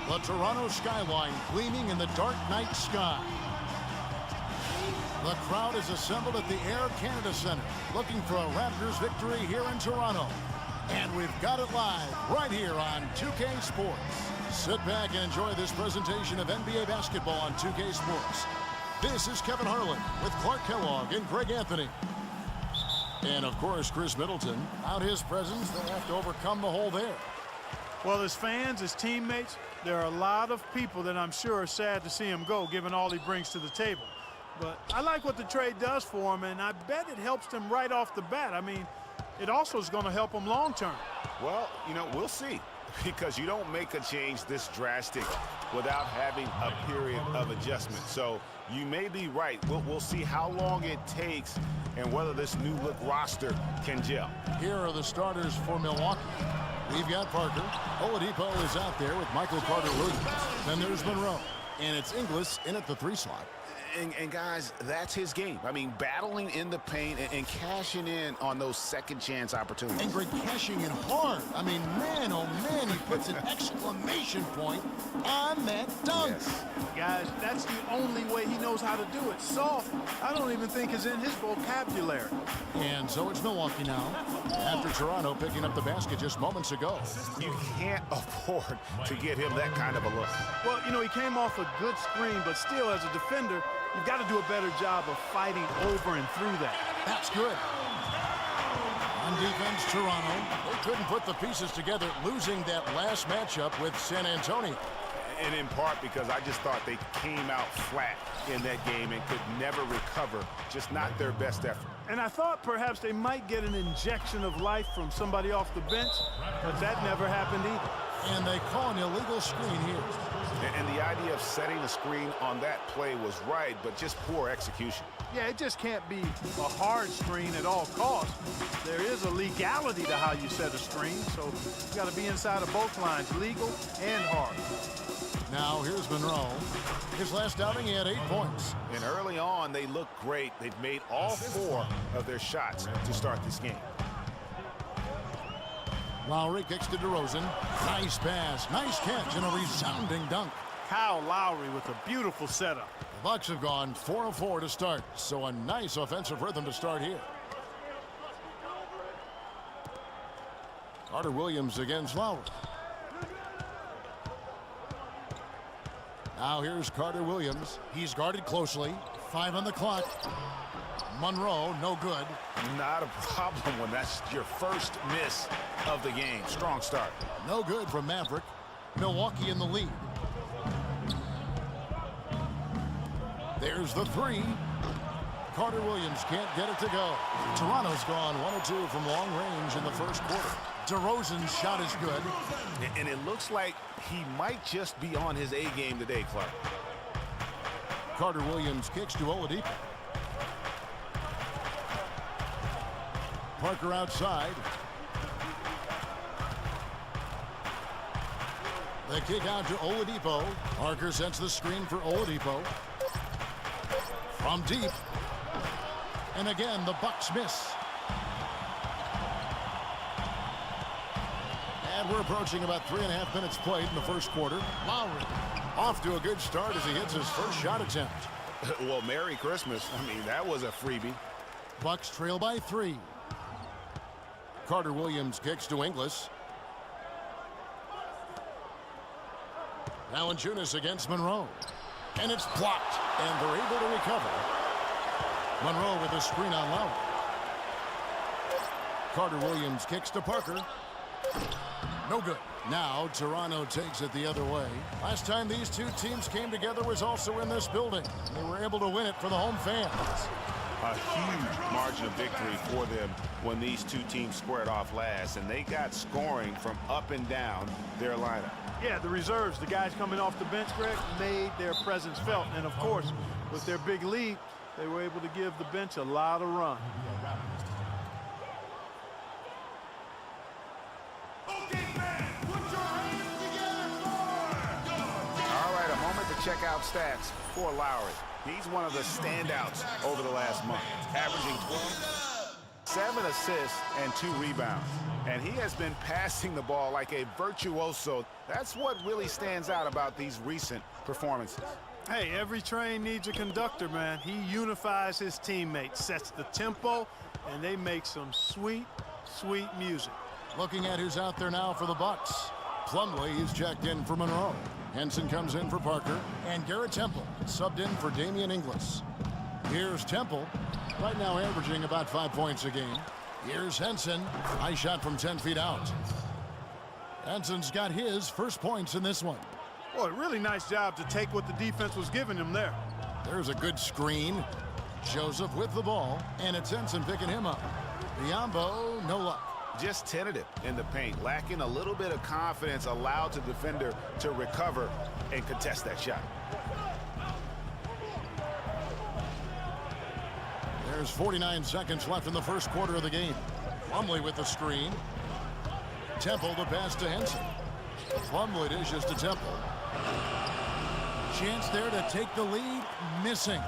The Toronto skyline gleaming in the dark night sky. The crowd is assembled at the Air Canada Centre, looking for a Raptors victory here in Toronto. And we've got it live right here on 2K Sports. Sit back and enjoy this presentation of NBA basketball on 2K Sports. This is Kevin Harlan with Clark Kellogg and Greg Anthony. And, of course, Chris Middleton. Without his presence, they'll have to overcome the hole there. Well, as fans, as teammates, there are a lot of people that I'm sure are sad to see him go, given all he brings to the table. But I like what the trade does for him, and I bet it helps him right off the bat. I mean, it also is going to help him long term. Well, we'll see. Because you don't make a change this drastic without having a period of adjustment. So you may be right. We'll see how long it takes and whether this new look roster can gel. Here are the starters for Milwaukee. We've got Parker. Oladipo is out there with Michael Carter-Williams. Then there's Monroe. And it's Ingles in at the 3 slot. And guys, that's his game. I mean, battling in the paint and cashing in on those second chance opportunities. And Greg cashing in hard. I mean, man, oh man, he puts an exclamation point on that dunk. Yes. Guys, that's the only way he knows how to do it. Soft, I don't even think is in his vocabulary. And so it's Milwaukee now, after Toronto picking up the basket just moments ago. You can't afford to get him that kind of a look. Well, he came off a good screen, but still, as a defender, you've got to do a better job of fighting over and through that. That's good. On defense, Toronto. They couldn't put the pieces together, losing that last matchup with San Antonio. And in part because I just thought they came out flat in that game and could never recover, just not their best effort. And I thought perhaps they might get an injection of life from somebody off the bench, but that never happened either. And they call an illegal screen here. And the idea of setting a screen on that play was right, but just poor execution. Yeah, it just can't be a hard screen at all costs. There is a legality to how you set a screen, so you've got to be inside of both lines, legal and hard. Now here's Monroe. His last outing, he had 8 points. And early on, they looked great. They've made all 4 of their shots to start this game. Lowry kicks to DeRozan. Nice pass, nice catch, and a resounding dunk. Kyle Lowry with a beautiful setup. The Bucks have gone 4 of 4 to start, so a nice offensive rhythm to start here. Carter-Williams against Lowry. Now here's Carter-Williams. He's guarded closely. 5 on the clock. Monroe, no good. Not a problem when that's your first miss of the game. Strong start. No good from Maverick. Milwaukee in the lead. There's the 3. Carter-Williams can't get it to go. Toronto's gone 1 of 2 from long range in the first quarter. DeRozan's shot is good. And it looks like he might just be on his A game today, Clark. Carter-Williams kicks to Oladipo. Parker outside. The kick out to Oladipo. Parker sets the screen for Oladipo. From deep. And again, the Bucks miss. And we're approaching about 3.5 minutes played in the first quarter. Lowry off to a good start as he hits his first shot attempt. Well, Merry Christmas. I mean, that was a freebie. Bucks trail by 3. Carter-Williams kicks to Ingles. Valanciunas against Monroe. And it's blocked. And they're able to recover. Monroe with a screen on Lowry. Carter-Williams kicks to Parker. No good. Now Toronto takes it the other way. Last time these two teams came together was also in this building. They were able to win it for the home fans. A huge margin of victory for them when these two teams squared off last, and they got scoring from up and down their lineup. Yeah, the reserves, the guys coming off the bench, Greg, made their presence felt. And, of course, with their big lead, they were able to give the bench a lot of run. All right, a moment to check out stats for Lowry. He's one of the standouts over the last month, averaging 12. 7 assists and 2 rebounds. And he has been passing the ball like a virtuoso. That's what really stands out about these recent performances. Hey, every train needs a conductor, man. He unifies his teammates, sets the tempo, and they make some sweet, sweet music. Looking at who's out there now for the Bucks. Plumlee is checked in for Monroe. Henson comes in for Parker. And Garrett Temple subbed in for Damian Inglis. Here's Temple, right now averaging about 5 points a game. Here's Henson. Nice shot from 10 feet out. Henson's got his first points in this one. Boy, really nice job to take what the defense was giving him there. There's a good screen. Joseph with the ball, and it's Henson picking him up. Biombo, no luck. Just tentative in the paint, lacking a little bit of confidence, allowed the defender to recover and contest that shot. There's 49 seconds left in the first quarter of the game. Plumlee with the screen. Temple the pass to Henson. Plumlee dishes to Temple. Chance there to take the lead. Missing.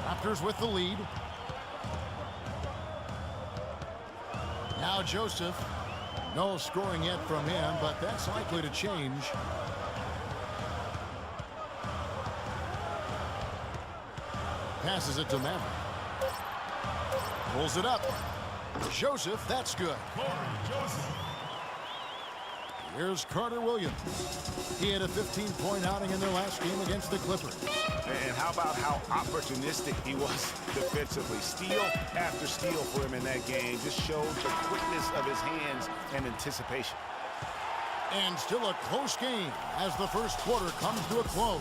Raptors with the lead. Now Joseph. No scoring yet from him, but that's likely to change. Passes it to Maverick. Pulls it up. Joseph, that's good. Here's Carter Williams. He had a 15-point outing in their last game against the Clippers. And how about how opportunistic he was defensively? Steal after steal for him in that game. Just showed the quickness of his hands and anticipation. And still a close game as the first quarter comes to a close.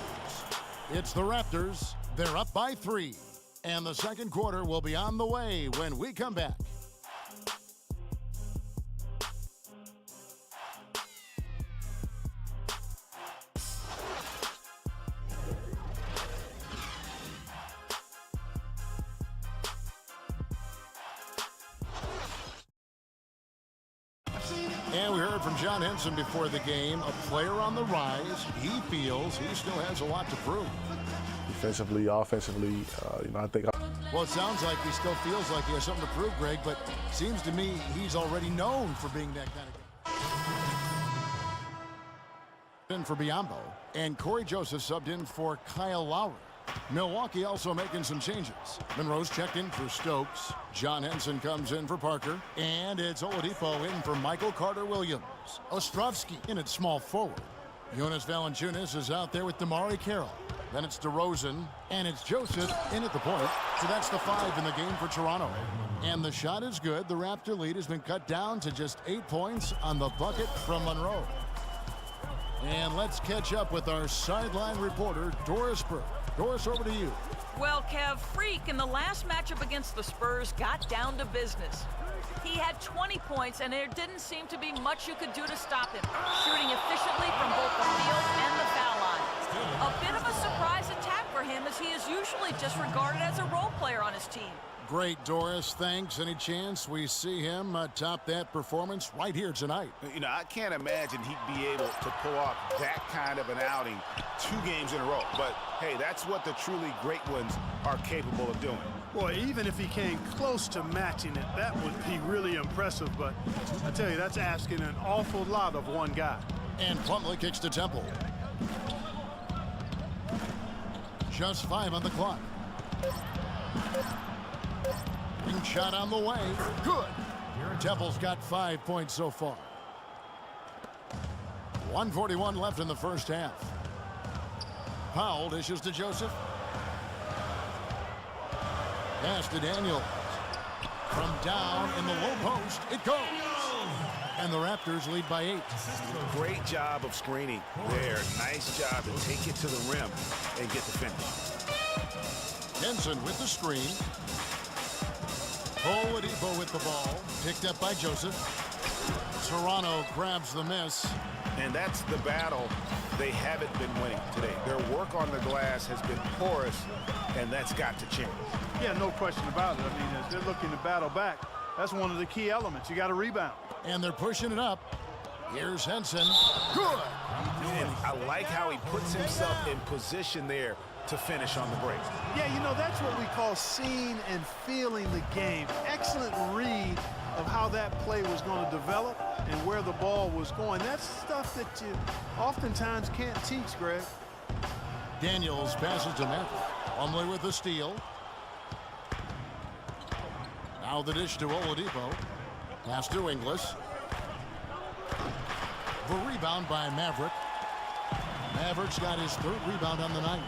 It's the Raptors. They're up by 3. And the second quarter will be on the way when we come back. And we heard from John Henson before the game, a player on the rise. He feels he still has a lot to prove. Defensively, offensively, I think. Well, it sounds like he still feels like he has something to prove, Greg, but seems to me he's already known for being that kind of guy. In for Biombo, and Corey Joseph subbed in for Kyle Lowry. Milwaukee also making some changes. Monroe's checked in for Stokes. John Henson comes in for Parker. And it's Oladipo in for Michael Carter-Williams. Ostrovsky in at small forward. Jonas Valanciunas is out there with MyCareer. Then it's DeRozan, and it's Joseph in at the point. So that's the 5 in the game for Toronto. And the shot is good. The Raptor lead has been cut down to just 8 points on the bucket from Monroe. And let's catch up with our sideline reporter, Doris Burke. Doris, over to you. Well, Kev, Freak in the last matchup against the Spurs got down to business. He had 20 points, and there didn't seem to be much you could do to stop him, shooting efficiently from both the field and the foul line. A bit of a surprise attack for him, as he is usually just regarded as a role player on his team. Great, Doris. Thanks. Any chance we see him top that performance right here tonight? I can't imagine he'd be able to pull off that kind of an outing 2 games in a row. But, hey, that's what the truly great ones are capable of doing. Boy, even if he came close to matching it, that would be really impressive. But I tell you, that's asking an awful lot of one guy. And Plumlee kicks to Temple. Just 5 on the clock. Shot on the way. Good. Temple's got 5 points so far. 1:41 left in the first half. Powell dishes to Joseph. Pass to Daniels. From down in the low post, it goes. And the Raptors lead by 8. Great job of screening there. Nice job to take it to the rim and get the finish. Henson with the screen. Oladipo with the ball. Picked up by Joseph. Toronto grabs the miss. And that's the battle they haven't been winning today. Their work on the glass has been porous, and that's got to change. Yeah, no question about it. I mean, as they're looking to battle back, that's one of the key elements. You got to rebound. And they're pushing it up. Here's Henson. Good. And I like how he puts himself in position there to finish on the break. Yeah, you know, that's what we call seeing and feeling the game. Excellent read of how that play was going to develop and where the ball was going. That's stuff that you oftentimes can't teach, Greg. Daniels passes to Maverick. Plumlee with the steal. Now the dish to Oladipo. Pass to Inglis. The rebound by Maverick. Maverick's got his 3rd rebound on the night.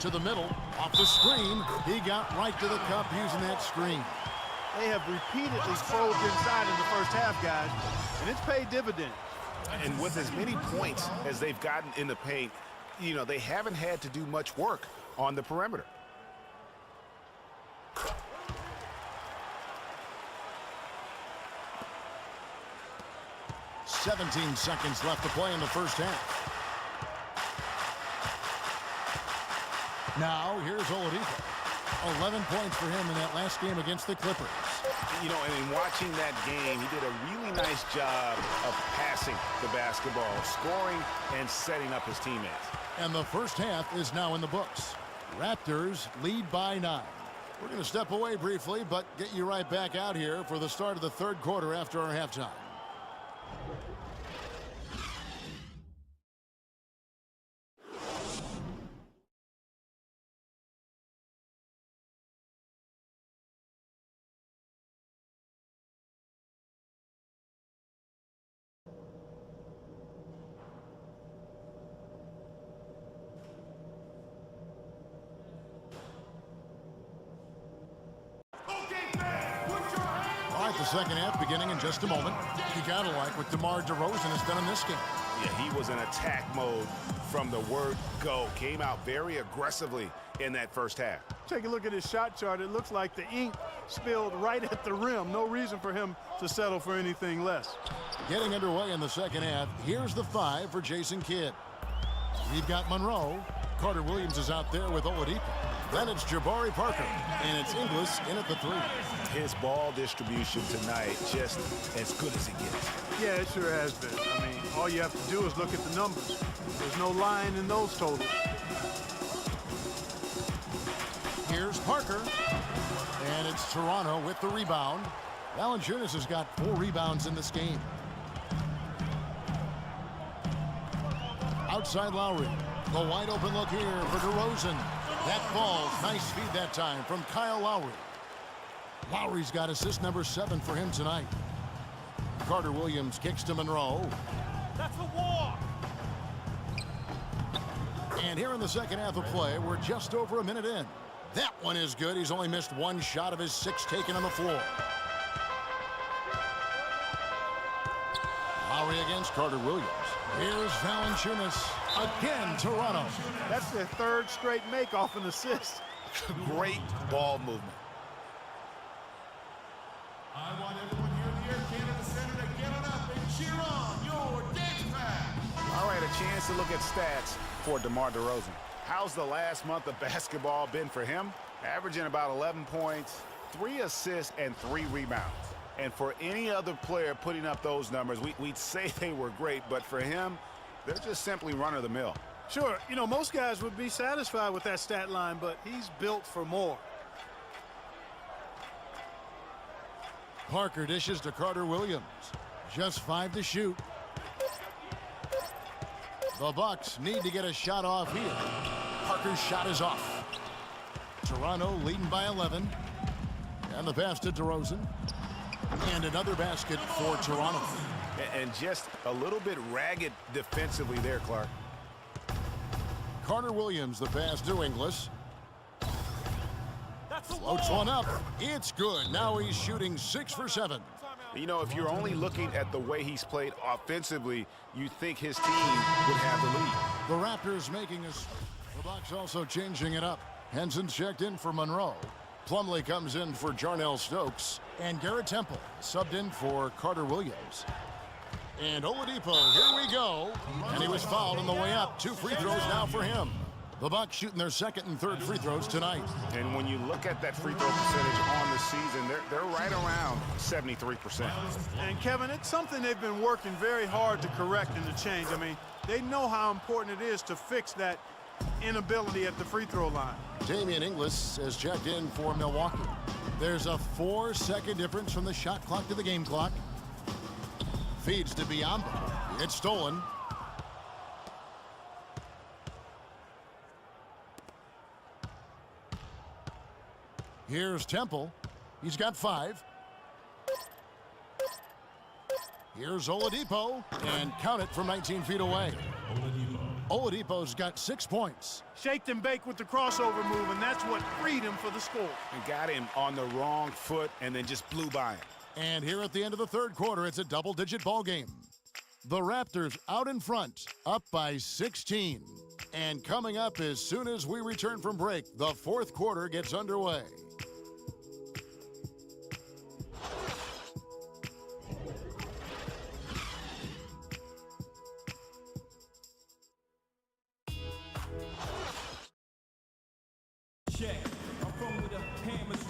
To the middle, off the screen. He got right to the cup using that screen. They have repeatedly probed inside in the first half, guys, and it's paid dividends. And with as many points as they've gotten in the paint, you know, they haven't had to do much work on the perimeter. "17 seconds left to play in the first half. Now here's Oladipo. 11 points for him in that last game against the Clippers. You know, and in watching that game, he did a really nice job of passing the basketball, scoring, and setting up his teammates. And the first half is now in the books. Raptors lead by 9. We're going to step away briefly, but get you right back out here for the start of the 3rd quarter after our halftime. The second half beginning in just a moment. You gotta like what DeMar DeRozan has done in this game. Yeah, he was in attack mode from the word go. Came out very aggressively in that first half. Take a look at his shot chart. It looks like the ink spilled right at the rim. No reason for him to settle for anything less. Getting underway in the second half. Here's the 5 for Jason Kidd. We've got Monroe. Carter Williams is out there with Oladipo. Then it's Jabari Parker, and it's Inglis in at the 3. His ball distribution tonight just as good as it gets. Yeah, it sure has been. I mean, all you have to do is look at the numbers. There's no lying in those totals. Here's Parker, and it's Toronto with the rebound. Valanciunas has got 4 rebounds in this game. Outside Lowry. The wide open look here for DeRozan. That falls. Nice feed that time from Kyle Lowry. Lowry's got assist number 7 for him tonight. Carter Williams kicks to Monroe. That's a walk. And here in the second half of play, we're just over a minute in. That one is good. He's only missed 1 shot of his 6 taken on the floor. Lowry against Carter Williams. Here's Valanciunas. Again, Toronto. That's their 3rd straight make off an assist. Great ball movement. I want everyone here in the Air Canada Center to get on up and cheer on your dance pack. All right, a chance to look at stats for DeMar DeRozan. How's the last month of basketball been for him? Averaging about 11 points, 3 assists, and 3 rebounds. And for any other player putting up those numbers, we'd say they were great, but for him, they're just simply run-of-the-mill. Sure, you know, most guys would be satisfied with that stat line, but he's built for more. Parker dishes to Carter Williams. Just 5 to shoot. The Bucks need to get a shot off here. Parker's shot is off. Toronto leading by 11. And the pass to DeRozan. And another basket for Toronto. And just a little bit ragged defensively there, Clark. Carter Williams, the pass to Inglis. Floats one up. It's good. Now he's shooting 6 for 7. You know, if you're only looking at the way he's played offensively, you think his team would have the lead. The Raptors making us. The Bucks also changing it up. Henson checked in for Monroe. Plumlee comes in for Jarnell Stokes. And Garrett Temple subbed in for Carter Williams. And Oladipo, here we go. And he was fouled on the way up. 2 free throws now for him. The Bucks shooting their 2nd and 3rd free throws tonight. And when you look at that free throw percentage on the season, they're right around 73%. And Kevin, it's something they've been working very hard to correct and to change. I mean, They know how important it is to fix that inability at the free throw line. Damian Inglis has checked in for Milwaukee. There's a 4-second difference from the shot clock to the game clock. Feeds to Biyombo. It's stolen. Here's Temple. He's got 5. Here's Oladipo, and count it from 19 feet away. Oladipo's got 6 points. Shaked and baked with the crossover move, and that's what freed him for the score. And got him on the wrong foot and then just blew by him. And here at the end of the third quarter, it's a double-digit ball game. The Raptors out in front, up by 16. And coming up as soon as we return from break, the fourth quarter gets underway.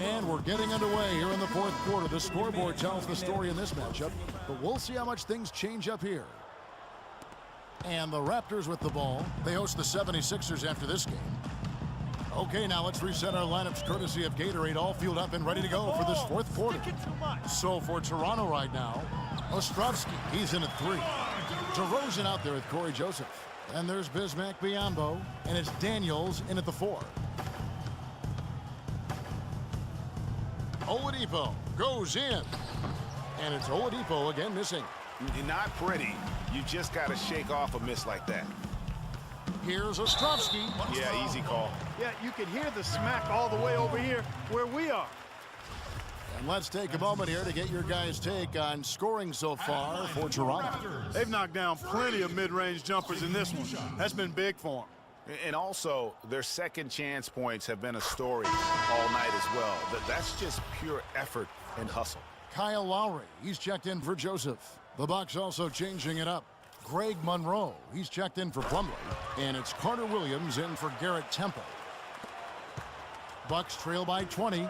And we're getting underway here in the fourth quarter. The scoreboard tells the story in this matchup, but we'll see how much things change up here. And the Raptors with the ball. They host the 76ers after this game. Okay, now let's reset our lineups courtesy of Gatorade, all fueled up and ready to go for this fourth quarter. So for Toronto right now, Ostrovsky, he's in at 3. DeRozan out there with Corey Joseph. And there's Bismack Biyombo, and it's Daniels in at the 4. Oladipo goes in, and it's Oladipo again missing. Not pretty. You just got to shake off a miss like that. Here's Ostrovsky. Yeah, easy call. Yeah, you can hear the smack all the way over here where we are. And let's take a moment here to get your guys' take on scoring so far for Toronto. They've knocked down plenty of mid-range jumpers in this one. That's been big for them. And also, their second chance points have been a story all night as well. That's just pure effort and hustle. Kyle Lowry, he's checked in for Joseph. The Bucks also changing it up. Greg Monroe, he's checked in for Plumlee. And it's Carter Williams in for Garrett Temple. Bucks trail by 20.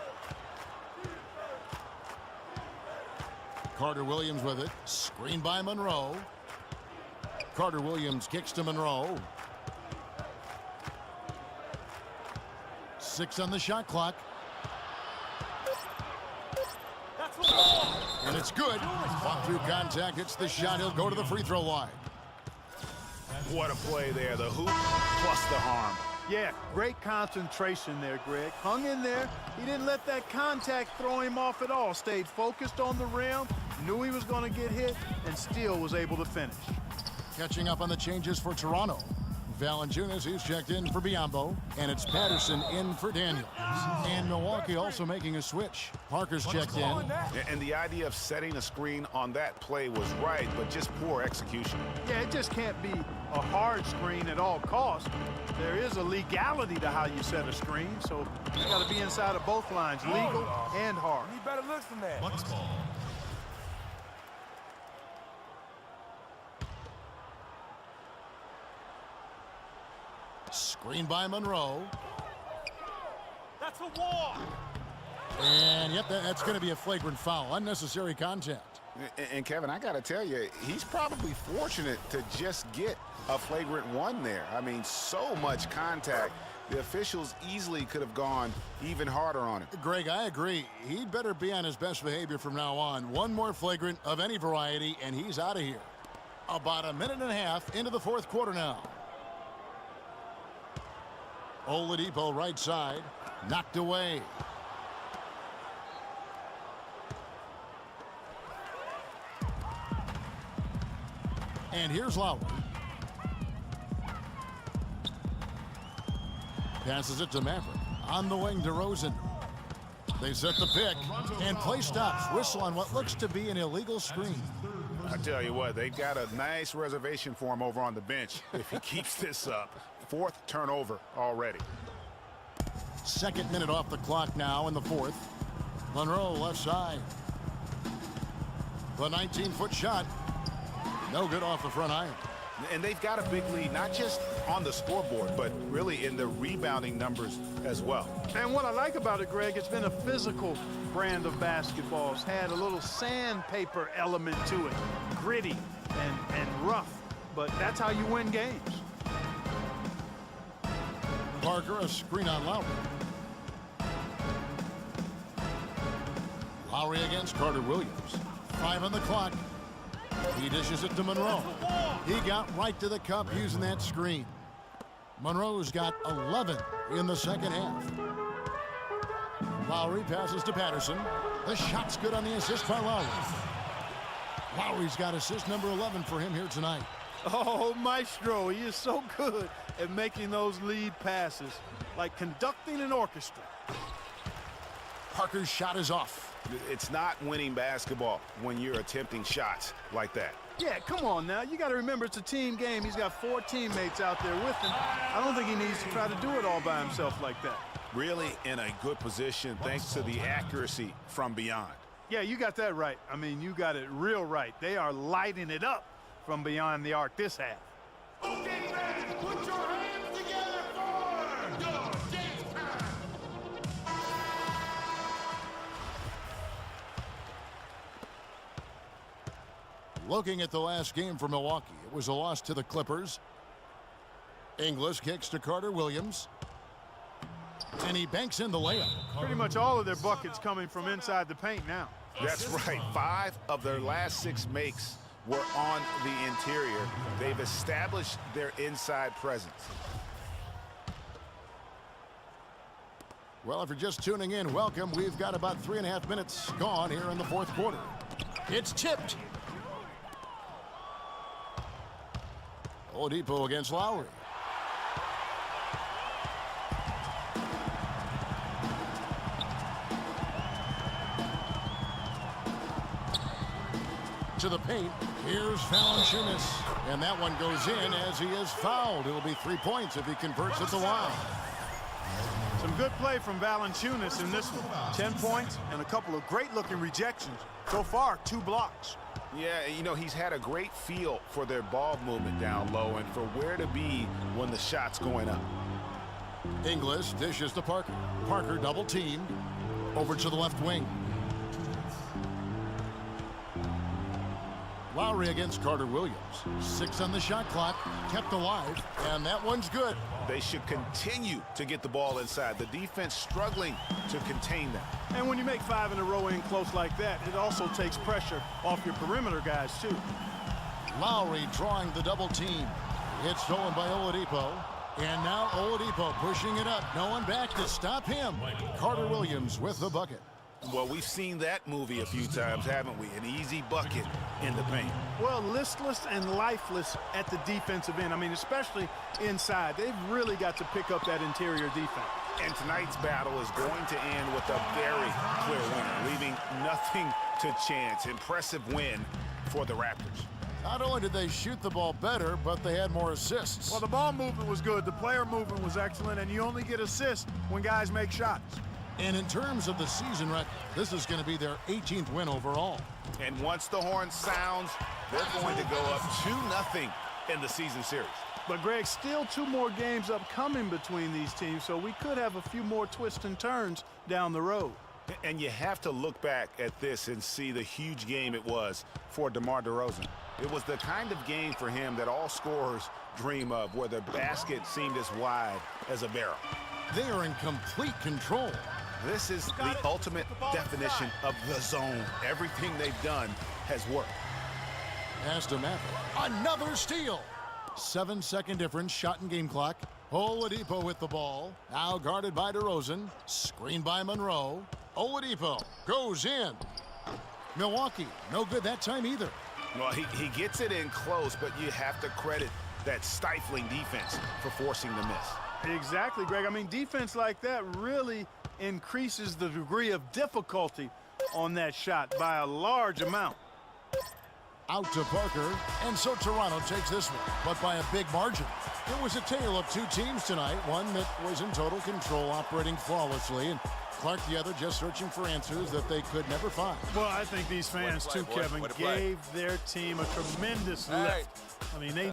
Carter Williams with it. Screen by Monroe. Carter Williams kicks to Monroe. 6 on the shot clock. And it's good. Fought through contact. It's the shot. He'll go to the free throw line. What a play there. The hoop plus the harm. Yeah, great concentration there, Greg. Hung in there. He didn't let that contact throw him off at all. Stayed focused on the rim, knew he was going to get hit, and still was able to finish. Catching up on the changes for Toronto. Valanciunas, he's checked in for Biyombo, and it's Patterson in for Daniels. And Milwaukee also making a switch. Parker's checked in. And the idea of setting a screen on that play was right, but just poor execution. Yeah, it just can't be a hard screen at all costs. There is a legality to how you set a screen, so you got to be inside of both lines, legal and hard. Need better looks than that. Bucks ball. Screen by Monroe. That's a walk. And yep, that's going to be a flagrant foul. Unnecessary contact. And Kevin, I got to tell you, he's probably fortunate to just get a flagrant 1 there. I mean, so much contact. The officials easily could have gone even harder on it. Greg, I agree. He'd better be on his best behavior from now on. One more flagrant of any variety, and he's out of here. About a minute and a half into the fourth quarter now. Oladipo right side, knocked away. And here's Lowry. Passes it to Maverick. On the wing, DeRozan. They set the pick, and play stops. Whistle on what looks to be an illegal screen. I tell you what, they've got a nice reservation for him over on the bench if he keeps this up. 4th turnover already. Second minute off the clock now in the fourth. Monroe left side. The 19-foot shot. No good off the front iron. And they've got a big lead, not just on the scoreboard, but really in the rebounding numbers as well. And what I like about it, Greg, it's been a physical brand of basketball. It's had a little sandpaper element to it. Gritty and rough. but that's how you win games. Parker, a screen on Lowry. Lowry against Carter Williams. 5 on the clock. He dishes it to Monroe. He got right to the cup using that screen. Monroe's got 11 in the second half. Lowry passes to Patterson. The shot's good on the assist by Lowry. Lowry's got assist number 11 for him here tonight. Oh, Maestro, he is so good at making those lead passes, like conducting an orchestra. Parker's shot is off. It's not winning basketball when you're attempting shots like that. Yeah, come on now. You got to remember it's a team game. He's got 4 teammates out there with him. I don't think he needs to try to do it all by himself like that. Really in a good position thanks to the accuracy from beyond. Yeah, you got that right. I mean, you got it real right. They are lighting it up from beyond the arc this half. Okay, fans, put your hands together for your dance time. Looking at the last game for Milwaukee, it was a loss to the Clippers. Inglis kicks to Carter Williams. And he banks in the layup. Pretty much all of their buckets coming from inside the paint now. That's right. 5 of their last 6 makes were on the interior. They've established their inside presence. Well, if you're just tuning in, welcome. We've got about 3.5 minutes gone here in the fourth quarter. It's tipped. Oladipo against Lowry. To the paint. Here's Valanciunas. And that one goes in as he is fouled. It'll be 3 points if he converts at the line. Some good play from Valanciunas in this one. 10 points and a couple of great-looking rejections. So far, 2 blocks. Yeah, you know, he's had a great feel for their ball movement down low and for where to be when the shot's going up. Inglis dishes to Parker. Parker double teamed. Over to the left wing. Lowry against Carter Williams. 6 on the shot clock. Kept alive. And that one's good. They should continue to get the ball inside. The defense struggling to contain them. And when you make 5 in a row in close like that, it also takes pressure off your perimeter guys, too. Lowry drawing the double team. It's stolen by Oladipo. And now Oladipo pushing it up. No one back to stop him. Carter Williams with the bucket. Well, we've seen that movie a few times, haven't we? An easy bucket in the paint. Well, listless and lifeless at the defensive end. I mean, especially inside. They've really got to pick up that interior defense. And tonight's battle is going to end with a very clear winner, leaving nothing to chance. Impressive win for the Raptors. Not only did they shoot the ball better, but they had more assists. Well, the ball movement was good. The player movement was excellent, and you only get assists when guys make shots. And in terms of the season record, this is going to be their 18th win overall. And once the horn sounds, they're going to go up 2-0 in the season series. But, Greg, still 2 more games upcoming between these teams, so we could have a few more twists and turns down the road. And you have to look back at this and see the huge game it was for DeMar DeRozan. It was the kind of game for him that all scorers dream of, where the basket seemed as wide as a barrel. They are in complete control. This is the ultimate definition of the zone. Everything they've done has worked. Pass to Maverick. Another steal. 7-second difference, shot and game clock. Oladipo with the ball. Now guarded by DeRozan. Screened by Monroe. Oladipo goes in. Milwaukee, no good that time either. Well, he gets it in close, but you have to credit that stifling defense for forcing the miss. Exactly, Greg. I mean, defense like that really increases the degree of difficulty on that shot by a large amount. Out to Parker, and so Toronto takes this one, but by a big margin. It was a tale of 2 teams tonight, one that was in total control, operating flawlessly, and Clark the other just searching for answers that they could never find. Well, I think these fans, too, Kevin, gave their team a tremendous lift. I mean, they